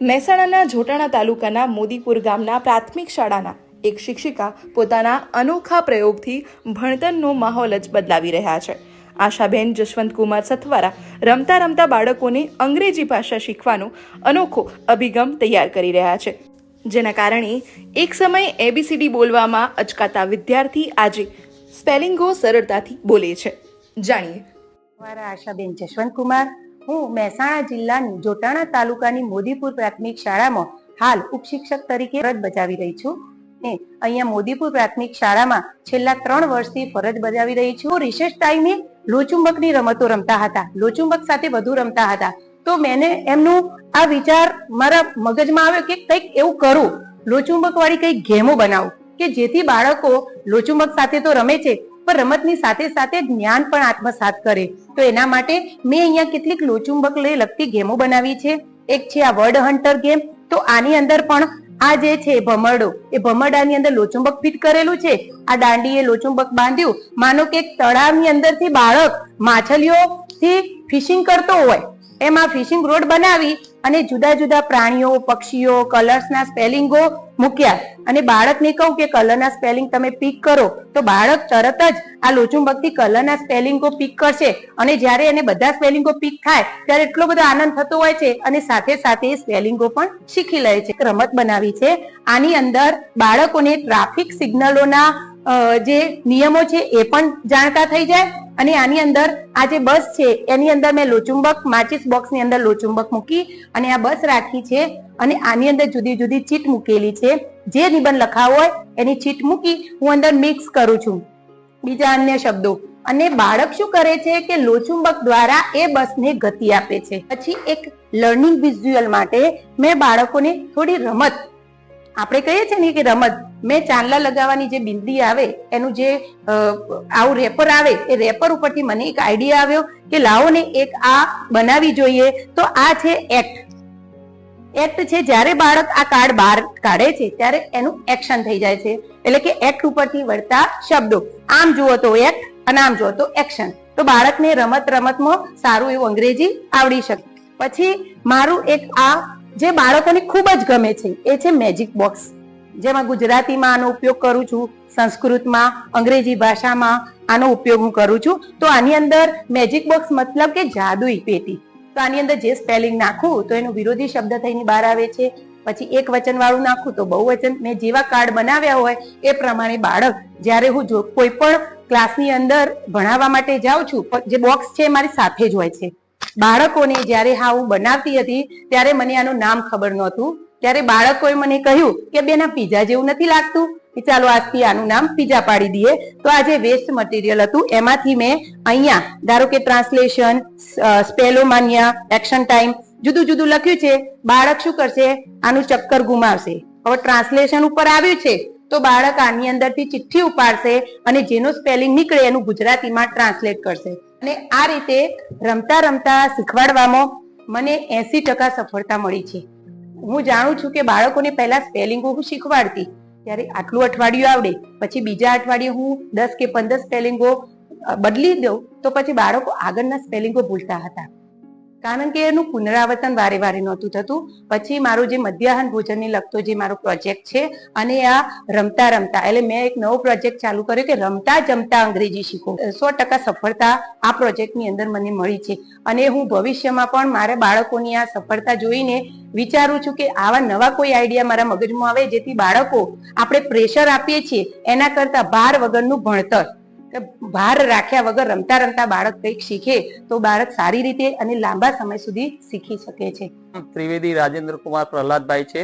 મહેસાણાના જોટાણા તાલુકાના મોદીપુર ગામના પ્રાથમિક શાળાના એક શિક્ષિકા પોતાના અનોખા પ્રયોગથી ભણતરનો માહોલ જ બદલાવી રહ્યા છે. આશાબેન જશવંતકુમાર સથવારા રમતા રમતા બાળકોને અંગ્રેજી ભાષા શીખવાનો અનોખો અભિગમ તૈયાર કરી રહ્યા છે, જેના કારણે એક સમયે ABCD બોલવામાં અચકાતા વિદ્યાર્થી આજે સ્પેલિંગો સરળતાથી બોલે છે. જાણીએ. મારા આશાબેન જશવંતકુમાર, હું મહેસાણા જિલ્લાની જોટાણા તાલુકાની મોદીપુર પ્રાથમિક શાળામાં હાલ ઉપશિક્ષક તરીકે ફરજ બજાવી રહી છું. અહીંયા મોદીપુર પ્રાથમિક શાળામાં છેલ્લા 3 વર્ષથી ફરજ બજાવી રહી છું. રિસેસ ટાઈમે લોચુંબકની રમતો રમતા હતા, લોચુંબક સાથે વધુ રમતા હતા. તો મેને એમનું આ વિચાર મારા મગજમાં આવ્યો કે કંઈક એવું કરું, લોચુંબક વાળી કંઈક ગેમો બનાવું કે જેથી બાળકો લોચુંબક સાથે તો રમે છે પણ રમતની સાથે સાથે જ્ઞાન પણ આત્મસાત કરે. તો એના માટે મેં અહીંયા કેટલીક લોચુંબક લગતી ગેમો બનાવી છે. એક છે આ વર્ડ હન્ટર ગેમ. તો આની અંદર પણ આ જે છે ભમરડો, એ ભમરડાની અંદર લોચુંબક ફિટ કરેલું છે. આ દાંડીએ લોચુંબક બાંધ્યું. માનો કે એક તળાવની અંદરથી બાળક માછલીઓથી ફિશિંગ કરતો હોય, એમાં ફિશિંગ રોડ બનાવી અને જુદા જુદા પ્રાણીઓ, પક્ષીઓ, કલર્સના સ્પેલિંગો મૂક્યા અને બાળકને કહું કે કલરના સ્પેલિંગ તમે પિક કરો, તો બાળક તરત જ આ લોચુંબકથી કલરના સ્પેલિંગો પિક કરશે અને જ્યારે એને બધા સ્પેલિંગો પિક થાય ત્યારે એટલો બધો આનંદ થતો હોય છે અને સાથે સાથે સ્પેલિંગો પણ શીખી લે છે. રમત બનાવી છે. આની અંદર બાળકોને ટ્રાફિક સિગ્નલોના જે નિયમો છે એ પણ જાણતા થઈ જાય અને આની અંદર આ જે બસ છે એની અંદર મેં લોચુંબક માચિસ બોક્સની અંદર લોચુંબક મૂકી અને આ બસ રાખી છે અને આની અંદર જુદી જુદી ચીટ મૂકેલી છે. જે નિબંધ લખાવો હોય એની ચીટ મૂકી હું અંદર મિક્સ કરું છું બીજા અન્ય શબ્દો, અને બાળક શું કરે છે કે લોચુંબક દ્વારા એ બસને ગતિ આપે છે. પછી એક લર્નિંગ વિઝ્યુઅલ માટે મેં બાળકોને થોડી રમત, આપણે કહીએ છીએ ને કે રમત, મેં ચાંદલા લગાવવાની જે બિંદી આવે એનું જે આવું રેપર આવે, એ રેપર ઉપરથી મને એક આઈડિયા આવ્યો કે લાવો ને એક આ બનાવી જોઈએ. તો આ છે એક્ટ. એક્ટ છે, જ્યારે બાળક આ કાર્ડ બહાર કાઢે છે ત્યારે એનું એક્શન થઈ જાય છે. એટલે કે એક્ટ ઉપરથી વળતા શબ્દો, આમ જુઓ તો એક્ટ અને આમ જુઓ તો એક્શન. તો બાળકને રમતમાં સારું એવું અંગ્રેજી આવડી શકે. પછી મારું એક આ જે બાળકોને ખૂબ જ ગમે છે એ છે મેજિક બોક્સ, જેમાં ગુજરાતીમાં આનો ઉપયોગ કરું છું, સંસ્કૃતમાં, અંગ્રેજી ભાષામાં આનો ઉપયોગ હું કરું છું. તો આની અંદર મેજિક બોક્સ મતલબ કે જાદુઈ પેટી. તો આની અંદર જે સ્પેલિંગ નાખું તો એનો વિરોધી શબ્દ થઈને બહાર આવે છે. પછી એક વચન વાળું નાખું તો બહુવચન. મેં જેવા કાર્ડ બનાવ્યા હોય એ પ્રમાણે બાળક, જ્યારે હું કોઈ પણ ક્લાસની અંદર ભણાવવા માટે જાઉં છું, જે બોક્સ છે મારી સાથે જ હોય છે. બાળકોને જ્યારે હું બનાવતી હતી ત્યારે મને આનું નામ ખબર નહોતું. ત્યારે બાળકોએ મને કહ્યું કે બેન આ પીઝા જેવું નથી લાગતું, ચાલો આજથી આનું નામ પીઝા પાડી દઈએ. તો આ જે વેસ્ટ મટીરિયલ હતું એમાંથી મેં અહીંયા ધારો કે ટ્રાન્સલેશન, સ્પેલોમાનિયા, એક્શન ટાઈમ જુદું જુદું લખ્યું છે. બાળક શું કરશે, આનું ચક્કર ગુમાવશે. હવે ટ્રાન્સલેશન ઉપર આવ્યું છે તો બાળક આની અંદરથી ચિઠ્ઠી ઉપાડશે અને જેનો સ્પેલિંગ નીકળે એનું ગુજરાતીમાં ટ્રાન્સલેટ કરશે. અને આ રીતે રમતા રમતા શીખવાડવામાં મને 80% સફળતા મળી છે. હું જાણું છું કે બાળકોને પહેલા સ્પેલિંગો હું શીખવાડતી ત્યારે આટલું અઠવાડિયું આવડે, પછી બીજા અઠવાડિયે હું 10 કે 15 સ્પેલિંગો બદલી દઉં તો પછી બાળકો આગળના સ્પેલિંગો ભૂલતા હતા, કારણ કે એનું પુનરાવર્તન વારે વારે નહોતું થતું. પછી મારો જે મધ્યાહન ભોજનને લગતો જે મારો પ્રોજેક્ટ છે અને આ રમતા રમતા, એટલે મેં એક નવો પ્રોજેક્ટ ચાલુ કર્યો કે રમતા જમતા અંગ્રેજી શીખો. 100% સફળતા આ પ્રોજેક્ટની અંદર મને મળી છે અને હું ભવિષ્યમાં પણ મારા બાળકોની આ સફળતા જોઈને વિચારું છું કે આવા નવા કોઈ આઈડિયા મારા મગજમાં આવે જેથી બાળકો, આપણે પ્રેશર આપીએ છીએ એના કરતા ભાર વગરનું ભણતર, ભાર રાખ્યા વગર રમતા રમતા બાળક કંઈક શીખે તો બાળક સારી રીતે અને લાંબા સમય સુધી શીખી શકે છે. ત્રિવેદી રાજેન્દ્ર કુમાર પ્રહલાદભાઈ છે.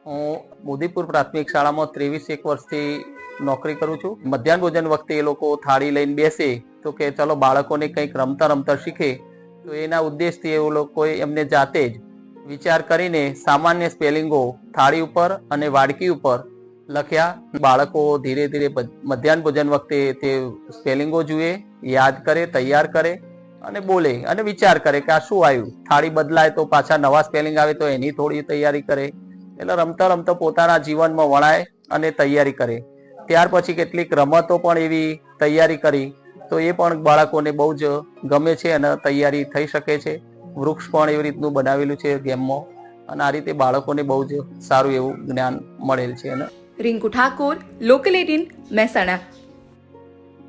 હું મોદીપુર પ્રાથમિક શાળામાં 23 વર્ષથી નોકરી કરું છું. મધ્યાહન ભોજન વખતે એ લોકો થાળી લઈને બેસે તો કે ચલો બાળકોને કંઈક રમતા રમતા શીખે. તો એના ઉદ્દેશથી એ લોકોએ એમને જાતે જ વિચાર કરીને સામાન્ય સ્પેલિંગો થાળી ઉપર અને વાડકી ઉપર લખ્યા. બાળકો ધીરે ધીરે મધ્યાહન ભોજન વખતે તે સ્પેલિંગો જુએ, યાદ કરે, તૈયાર કરે અને બોલે અને વિચાર કરે કે આ શું આવ્યું. થાળી બદલાય તો પાછા નવા સ્પેલિંગ આવે તો એની થોડી તૈયારી કરે. એટલે રમતા રમતા પોતાના જીવનમાં વણાય અને તૈયારી કરે. ત્યાર પછી કેટલીક રમતો પણ એવી તૈયારી કરી તો એ પણ બાળકોને બહુ જ ગમે છે અને તૈયારી થઈ શકે છે. વૃક્ષ પણ એવી રીતનું બનાવેલું છે ગેમમાં. અને આ રીતે બાળકોને બહુ જ સારું એવું જ્ઞાન મળેલ છે. અને રિંકુ ઠાકોર, લોકલ 18, મહેસાણા.